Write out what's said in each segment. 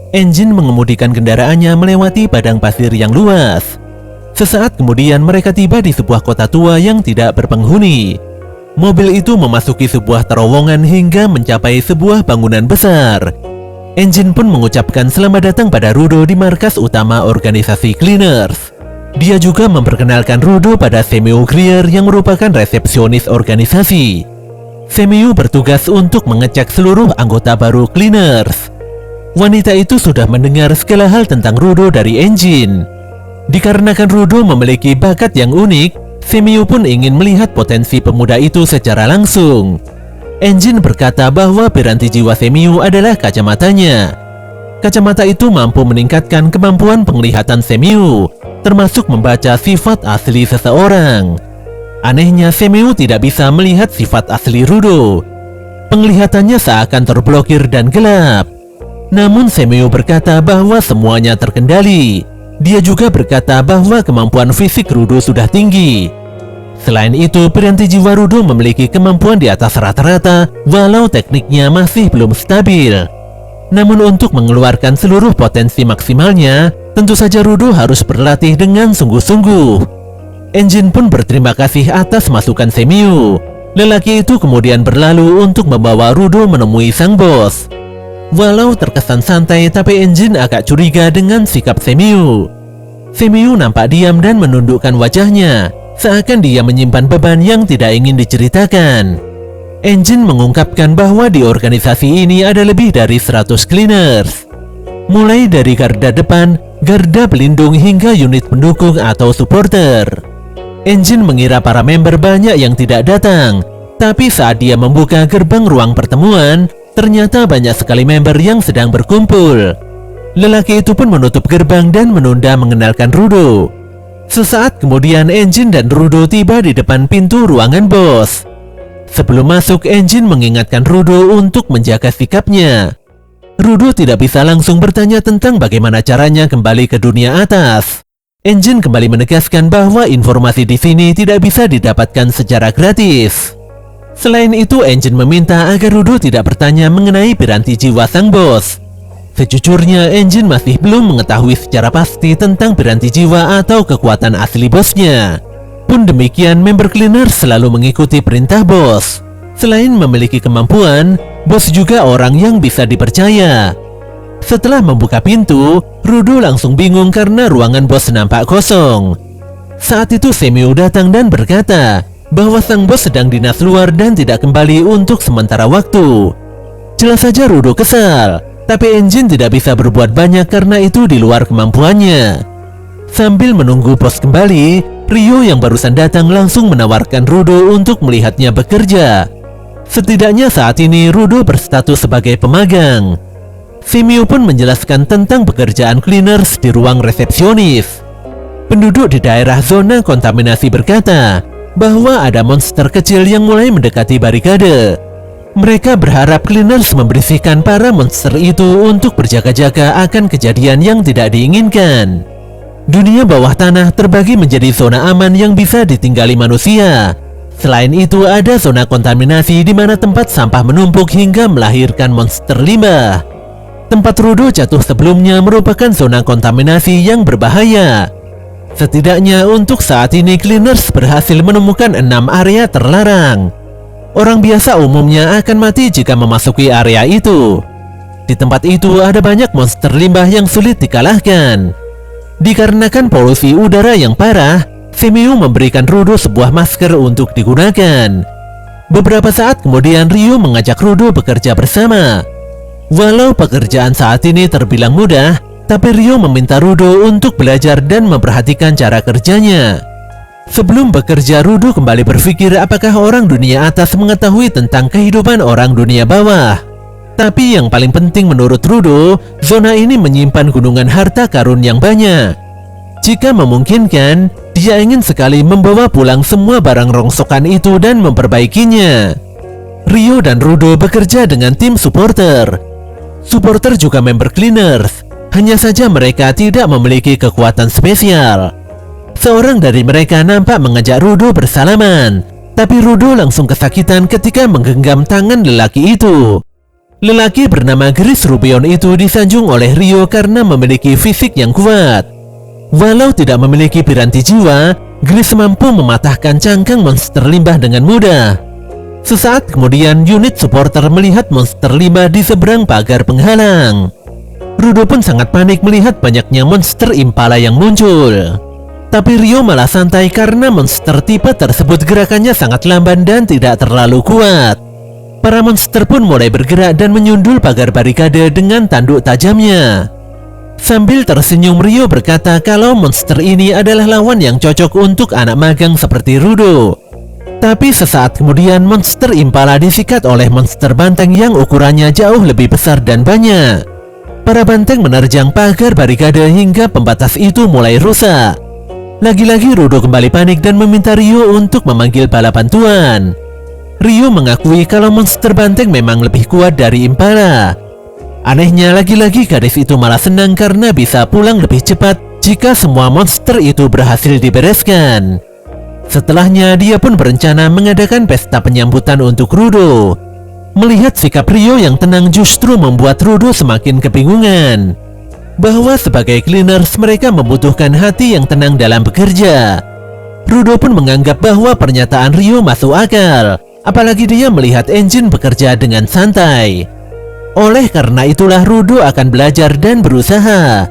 Engine mengemudikan kendaraannya melewati padang pasir yang luas. Sesaat kemudian mereka tiba di sebuah kota tua yang tidak berpenghuni. Mobil itu memasuki sebuah terowongan hingga mencapai sebuah bangunan besar. Engine pun mengucapkan selamat datang pada Rudo di markas utama organisasi Cleaners. Dia juga memperkenalkan Rudo pada Semiu Greer yang merupakan resepsionis organisasi. Semiu bertugas untuk mengecek seluruh anggota baru Cleaners. Wanita itu sudah mendengar segala hal tentang Rudo dari Engine. Dikarenakan Rudo memiliki bakat yang unik, Semiu pun ingin melihat potensi pemuda itu secara langsung. Engine berkata bahwa piranti jiwa Semiu adalah kacamatanya. Kacamata itu mampu meningkatkan kemampuan penglihatan Semiu, termasuk membaca sifat asli seseorang. Anehnya, Semiu tidak bisa melihat sifat asli Rudo. Penglihatannya seakan terblokir dan gelap. Namun Semiu berkata bahwa semuanya terkendali. Dia juga berkata bahwa kemampuan fisik Rudo sudah tinggi. Selain itu, piranti jiwa Rudo memiliki kemampuan di atas rata-rata, walau tekniknya masih belum stabil. Namun untuk mengeluarkan seluruh potensi maksimalnya, tentu saja Rudo harus berlatih dengan sungguh-sungguh. Engine pun berterima kasih atas masukan Semiu. Lelaki itu kemudian berlalu untuk membawa Rudo menemui sang bos. Walau terkesan santai, tapi Engine agak curiga dengan sikap Semiu. Semiu nampak diam dan menundukkan wajahnya, seakan dia menyimpan beban yang tidak ingin diceritakan. Engine mengungkapkan bahwa di organisasi ini ada lebih dari 100 Cleaners. Mulai dari garda depan, garda pelindung hingga unit pendukung atau supporter. Engine mengira para member banyak yang tidak datang, tapi saat dia membuka gerbang ruang pertemuan, ternyata banyak sekali member yang sedang berkumpul. Lelaki itu pun menutup gerbang dan menunda mengenalkan Rudo. Sesaat kemudian Engine dan Rudo tiba di depan pintu ruangan bos. Sebelum masuk, Engine mengingatkan Rudo untuk menjaga sikapnya. Rudo tidak bisa langsung bertanya tentang bagaimana caranya kembali ke dunia atas. Engine kembali menegaskan bahwa informasi di sini tidak bisa didapatkan secara gratis. Selain itu, Engine meminta agar Rudo tidak bertanya mengenai piranti jiwa sang bos. Sejujurnya, Engine masih belum mengetahui secara pasti tentang piranti jiwa atau kekuatan asli bosnya. Pun demikian, member Cleaners selalu mengikuti perintah bos. Selain memiliki kemampuan, bos juga orang yang bisa dipercaya. Setelah membuka pintu, Rudo langsung bingung karena ruangan bos nampak kosong. Saat itu Semiu datang dan berkata bahwa sang bos sedang dinas luar dan tidak kembali untuk sementara waktu. Jelas saja Rudo kesal, tapi Engine tidak bisa berbuat banyak karena itu di luar kemampuannya. Sambil menunggu bos kembali, Rio yang barusan datang langsung menawarkan Rudo untuk melihatnya bekerja. Setidaknya saat ini Rudo berstatus sebagai pemagang. Semiu pun menjelaskan tentang pekerjaan Cleaners di ruang resepsionis. Penduduk di daerah zona kontaminasi berkata bahwa ada monster kecil yang mulai mendekati barikade. Mereka berharap Cleaners membersihkan para monster itu untuk berjaga-jaga akan kejadian yang tidak diinginkan. Dunia bawah tanah terbagi menjadi zona aman yang bisa ditinggali manusia. Selain itu, ada zona kontaminasi di mana tempat sampah menumpuk hingga melahirkan monster limbah. Tempat Rudo jatuh sebelumnya merupakan zona kontaminasi yang berbahaya. Setidaknya untuk saat ini Cleaners berhasil menemukan 6 area terlarang. Orang biasa umumnya akan mati jika memasuki area itu. Di tempat itu ada banyak monster limbah yang sulit dikalahkan. Dikarenakan polusi udara yang parah, Semiu memberikan Rudo sebuah masker untuk digunakan. Beberapa saat kemudian Ryu mengajak Rudo bekerja bersama. Walau pekerjaan saat ini terbilang mudah, tapi Ryu meminta Rudo untuk belajar dan memperhatikan cara kerjanya. Sebelum bekerja, Rudo kembali berpikir apakah orang dunia atas mengetahui tentang kehidupan orang dunia bawah. Tapi yang paling penting menurut Rudo, zona ini menyimpan gunungan harta karun yang banyak. Jika memungkinkan, dia ingin sekali membawa pulang semua barang rongsokan itu dan memperbaikinya. Ryo dan Rudo bekerja dengan tim supporter. Supporter juga member Cleaners, hanya saja mereka tidak memiliki kekuatan spesial. Seorang dari mereka nampak mengajak Rudo bersalaman, tapi Rudo langsung kesakitan ketika menggenggam tangan lelaki itu. Lelaki bernama Gris Rubion itu disanjung oleh Ryo karena memiliki fisik yang kuat. Walau tidak memiliki piranti jiwa, Gris mampu mematahkan cangkang monster limbah dengan mudah. Sesaat kemudian unit supporter melihat monster limbah di seberang pagar penghalang. Rudo pun sangat panik melihat banyaknya monster impala yang muncul. Tapi Ryo malah santai karena monster tipe tersebut gerakannya sangat lamban dan tidak terlalu kuat. Para monster pun mulai bergerak dan menyundul pagar barikade dengan tanduk tajamnya. Sambil tersenyum, Ryo berkata kalau monster ini adalah lawan yang cocok untuk anak magang seperti Rudo. Tapi sesaat kemudian monster impala disikat oleh monster banteng yang ukurannya jauh lebih besar dan banyak. Para banteng menerjang pagar barikade hingga pembatas itu mulai rusak. Lagi-lagi Rudo kembali panik dan meminta Ryo untuk memanggil bala bantuan. Ryo mengakui kalau monster banteng memang lebih kuat dari impala. Anehnya lagi-lagi gadis itu malah senang karena bisa pulang lebih cepat jika semua monster itu berhasil dibereskan. Setelahnya dia pun berencana mengadakan pesta penyambutan untuk Rudo. Melihat sikap Ryo yang tenang justru membuat Rudo semakin kebingungan. Bahwa sebagai cleaners mereka membutuhkan hati yang tenang dalam bekerja. Rudo pun menganggap bahwa pernyataan Ryo masuk akal. Apalagi dia melihat engine bekerja dengan santai. Oleh karena itulah Rudo akan belajar dan berusaha.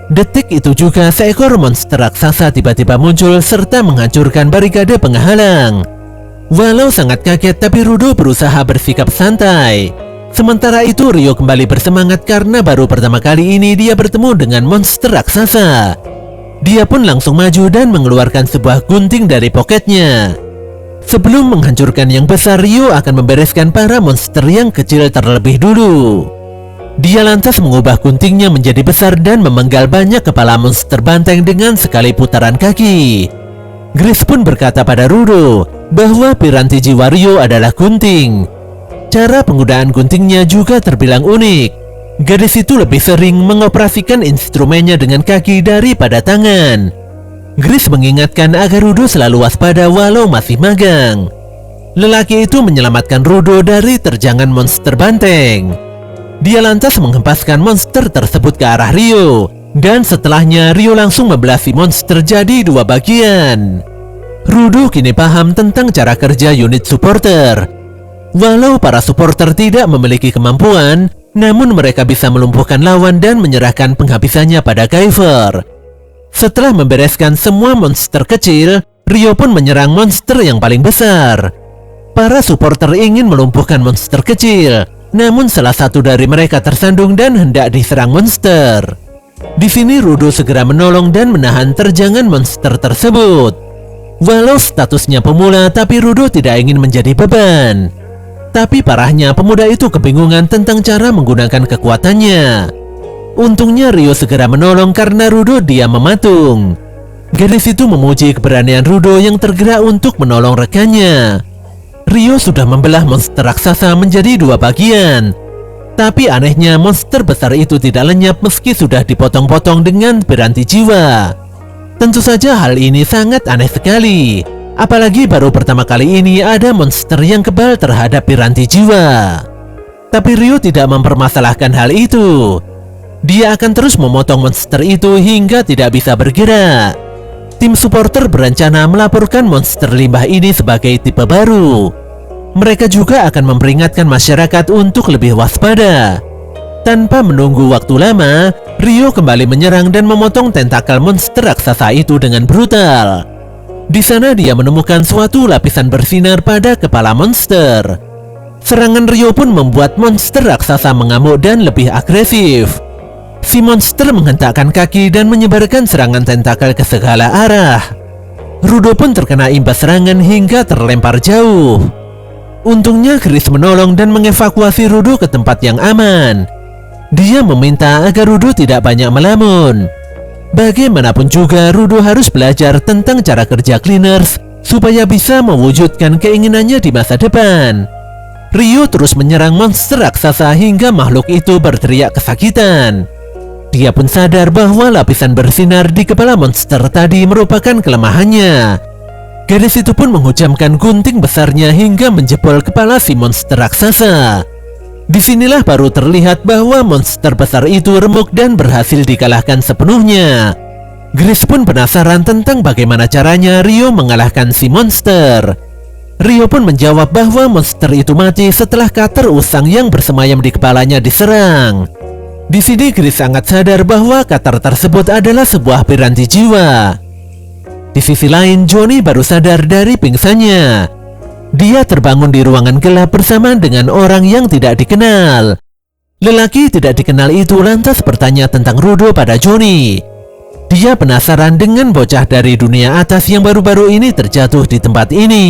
Detik itu juga seekor monster raksasa tiba-tiba muncul serta menghancurkan barikade penghalang. Walau sangat kaget tapi Rudo berusaha bersikap santai. Sementara itu Ryo kembali bersemangat karena baru pertama kali ini dia bertemu dengan monster raksasa. Dia pun langsung maju dan mengeluarkan sebuah gunting dari poketnya. Sebelum menghancurkan yang besar, Ryo akan membereskan para monster yang kecil terlebih dulu. Dia lantas mengubah guntingnya menjadi besar dan memenggal banyak kepala monster banteng dengan sekali putaran kaki. Gris pun berkata pada Rudo bahwa piranti jiwa Ryo adalah gunting. Cara penggunaan guntingnya juga terbilang unik. Gadis itu lebih sering mengoperasikan instrumennya dengan kaki daripada tangan. Gris mengingatkan agar Rudo selalu waspada walau masih magang. Lelaki itu menyelamatkan Rudo dari terjangan monster banteng. Dia lantas menghempaskan monster tersebut ke arah Ryo. Dan setelahnya Ryo langsung membelah si monster jadi dua bagian. Rudo kini paham tentang cara kerja unit supporter. Walau para supporter tidak memiliki kemampuan, namun mereka bisa melumpuhkan lawan dan menyerahkan penghabisannya pada Kyver. Setelah membereskan semua monster kecil, Ryo pun menyerang monster yang paling besar. Para supporter ingin melumpuhkan monster kecil, namun salah satu dari mereka tersandung dan hendak diserang monster. Di sini Rudo segera menolong dan menahan terjangan monster tersebut. Walau statusnya pemula, tapi Rudo tidak ingin menjadi beban. Tapi parahnya pemuda itu kebingungan tentang cara menggunakan kekuatannya. Untungnya Ryo segera menolong karena Rudo diam mematung. Gadis itu memuji keberanian Rudo yang tergerak untuk menolong rekannya. Ryo sudah membelah monster raksasa menjadi dua bagian. Tapi anehnya monster besar itu tidak lenyap meski sudah dipotong-potong dengan piranti jiwa. Tentu saja hal ini sangat aneh sekali. Apalagi baru pertama kali ini ada monster yang kebal terhadap piranti jiwa. Tapi Ryo tidak mempermasalahkan hal itu. Dia akan terus memotong monster itu hingga tidak bisa bergerak. Tim supporter berencana melaporkan monster limbah ini sebagai tipe baru. Mereka juga akan memperingatkan masyarakat untuk lebih waspada. Tanpa menunggu waktu lama, Ryo kembali menyerang dan memotong tentakel monster raksasa itu dengan brutal. Di sana dia menemukan suatu lapisan bersinar pada kepala monster. Serangan Ryo pun membuat monster raksasa mengamuk dan lebih agresif. Si monster menghentakkan kaki dan menyebarkan serangan tentakel ke segala arah. Rudo pun terkena imbas serangan hingga terlempar jauh. Untungnya Gris menolong dan mengevakuasi Rudo ke tempat yang aman. Dia meminta agar Rudo tidak banyak melamun. Bagaimanapun juga Rudo harus belajar tentang cara kerja cleaners supaya bisa mewujudkan keinginannya di masa depan. Ryo terus menyerang monster raksasa hingga makhluk itu berteriak kesakitan. Dia pun sadar bahwa lapisan bersinar di kepala monster tadi merupakan kelemahannya. Gadis itu pun menghujamkan gunting besarnya hingga menjebol kepala si monster raksasa. Disinilah baru terlihat bahwa monster besar itu remuk dan berhasil dikalahkan sepenuhnya. Grace pun penasaran tentang bagaimana caranya Rio mengalahkan si monster. Rio pun menjawab bahwa monster itu mati setelah Cutter usang yang bersemayam di kepalanya diserang. Di sini Grace sangat sadar bahwa Cutter tersebut adalah sebuah piranti jiwa. Di sisi lain, Johnny baru sadar dari pingsannya. Dia terbangun di ruangan gelap bersama dengan orang yang tidak dikenal. Lelaki tidak dikenal itu lantas bertanya tentang Rudo pada Johnny. Dia penasaran dengan bocah dari dunia atas yang baru-baru ini terjatuh di tempat ini.